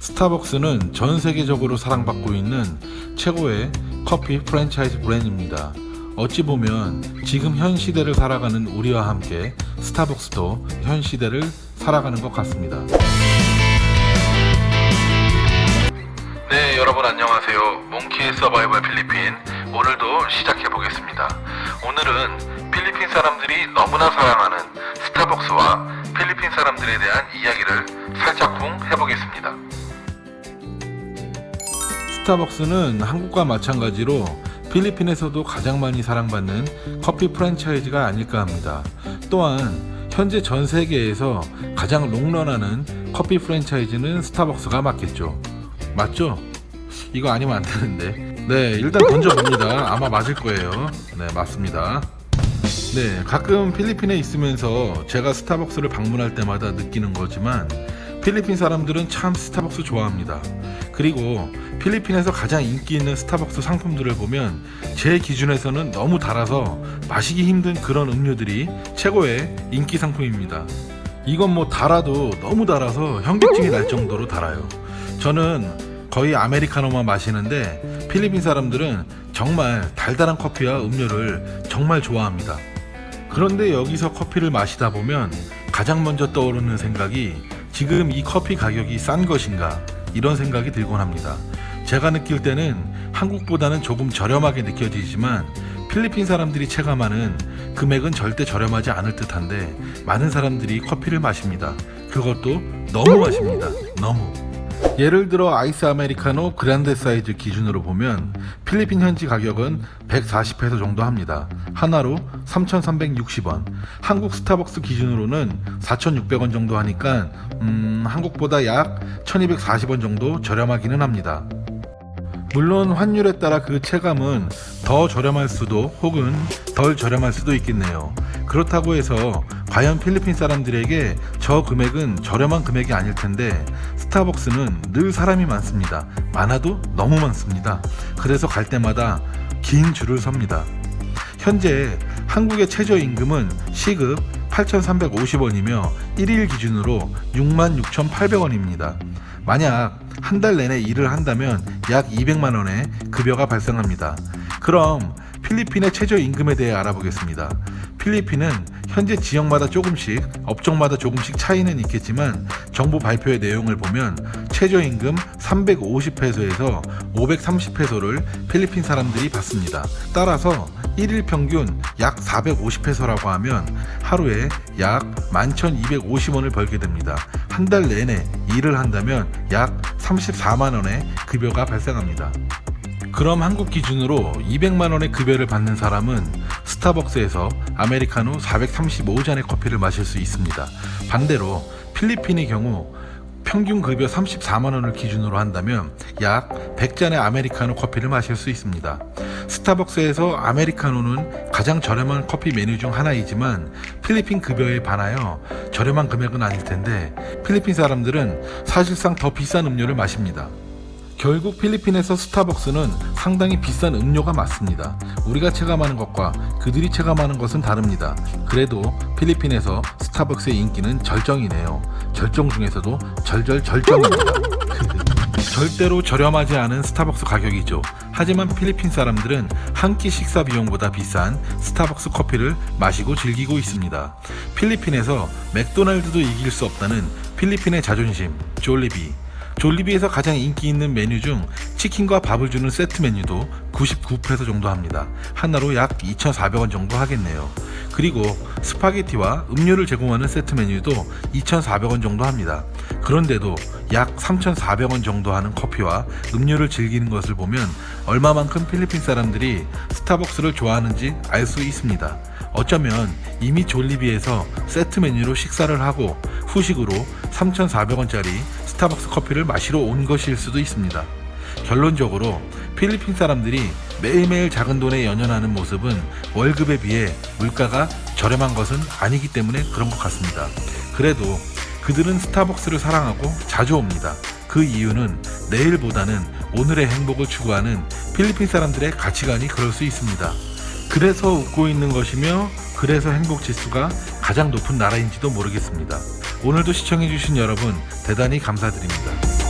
스타벅스는 전 세계적으로 사랑받고 있는 최고의 커피 프랜차이즈 브랜드입니다. 어찌 보면 지금 현 시대를 살아가는 우리와 함께 스타벅스도 현 시대를 살아가는 것 같습니다. 네, 여러분 안녕하세요. 몽키의 서바이벌 필리핀 오늘도 시작해 보겠습니다. 오늘은 필리핀 사람들이 너무나 사랑하는 스타벅스와 필리핀 사람들에 대한 이야기를 살짝쿵 해보겠습니다. 스타벅스는 한국과 마찬가지로 필리핀에서도 가장 많이 사랑받는 커피 프랜차이즈가 아닐까 합니다. 또한 현재 전 세계에서 가장 롱런하는 커피 프랜차이즈는 스타벅스가 맞겠죠. 맞죠? 이거 아니면 안 되는데. 네, 일단 던져봅니다. 아마 맞을 거예요. 네, 맞습니다. 네, 가끔 필리핀에 있으면서 제가 스타벅스를 방문할 때마다 느끼는 거지만 필리핀 사람들은 참 스타벅스 좋아합니다. 그리고 필리핀에서 가장 인기 있는 스타벅스 상품들을 보면 제 기준에서는 너무 달아서 마시기 힘든 그런 음료들이 최고의 인기 상품입니다. 이건 뭐 달아도 너무 달아서 현기증이 날 정도로 달아요. 저는 거의 아메리카노만 마시는데 필리핀 사람들은 정말 달달한 커피와 음료를 정말 좋아합니다. 그런데 여기서 커피를 마시다 보면 가장 먼저 떠오르는 생각이 지금 이 커피 가격이 싼 것인가 이런 생각이 들곤 합니다. 제가 느낄 때는 한국보다는 조금 저렴하게 느껴지지만 필리핀 사람들이 체감하는 금액은 절대 저렴하지 않을 듯한데 많은 사람들이 커피를 마십니다. 그것도 너무 마십니다. 너무. 예를 들어 아이스 아메리카노 그란데 사이즈 기준으로 보면 필리핀 현지 가격은 140페소 정도 합니다. 하나로 3,360원. 한국 스타벅스 기준으로는 4,600원 정도 하니까 한국보다 약 1,240원 정도 저렴하기는 합니다. 물론 환율에 따라 그 체감은 더 저렴할 수도 혹은 덜 저렴할 수도 있겠네요. 그렇다고 해서 과연 필리핀 사람들에게 저 금액은 저렴한 금액이 아닐 텐데 스타벅스는 늘 사람이 많습니다. 많아도 너무 많습니다. 그래서 갈 때마다 긴 줄을 섭니다. 현재 한국의 최저임금은 시급 8,350원이며 1일 기준으로 66,800원입니다. 만약 한 달 내내 일을 한다면 약 200만원의 급여가 발생합니다. 그럼 필리핀의 최저임금에 대해 알아보겠습니다. 필리핀은 현재 지역마다 조금씩, 업종마다 조금씩 차이는 있겠지만 정부 발표의 내용을 보면 최저임금 350페소에서 530페소를 필리핀 사람들이 받습니다. 따라서 1일 평균 약 450페소라고 하면 하루에 약 11,250원을 벌게 됩니다. 한 달 내내 일을 한다면 약 34만원의 급여가 발생합니다. 그럼 한국 기준으로 200만원의 급여를 받는 사람은 스타벅스에서 아메리카노 435잔의 커피를 마실 수 있습니다. 반대로 필리핀의 경우 평균 급여 34만원을 기준으로 한다면 약 100잔의 아메리카노 커피를 마실 수 있습니다. 스타벅스에서 아메리카노는 가장 저렴한 커피 메뉴 중 하나이지만 필리핀 급여에 반하여 저렴한 금액은 아닐 텐데 필리핀 사람들은 사실상 더 비싼 음료를 마십니다. 결국 필리핀에서 스타벅스는 상당히 비싼 음료가 맞습니다. 우리가 체감하는 것과 그들이 체감하는 것은 다릅니다. 그래도 필리핀에서 스타벅스의 인기는 절정이네요. 절정 중에서도 절정입니다. 절대로 저렴하지 않은 스타벅스 가격이죠. 하지만 필리핀 사람들은 한 끼 식사 비용보다 비싼 스타벅스 커피를 마시고 즐기고 있습니다. 필리핀에서 맥도날드도 이길 수 없다는 필리핀의 자존심, 졸리비. 졸리비에서 가장 인기 있는 메뉴 중 치킨과 밥을 주는 세트 메뉴도 99페소 정도 합니다. 하나로 약 2,400원 정도 하겠네요. 그리고 스파게티와 음료를 제공하는 세트 메뉴도 2,400원 정도 합니다. 그런데도 약 3,400원 정도 하는 커피와 음료를 즐기는 것을 보면 얼마만큼 필리핀 사람들이 스타벅스를 좋아하는지 알 수 있습니다. 어쩌면 이미 졸리비에서 세트 메뉴로 식사를 하고 후식으로 3,400원짜리 스타벅스 커피를 마시러 온 것일 수도 있습니다. 결론적으로 필리핀 사람들이 매일매일 작은 돈에 연연하는 모습은 월급에 비해 물가가 저렴한 것은 아니기 때문에 그런 것 같습니다. 그래도 그들은 스타벅스를 사랑하고 자주 옵니다. 그 이유는 내일보다는 오늘의 행복을 추구하는 필리핀 사람들의 가치관이 그럴 수 있습니다. 그래서 웃고 있는 것이며 그래서 행복 지수가 가장 높은 나라인지도 모르겠습니다. 오늘도 시청해주신 여러분 대단히 감사드립니다.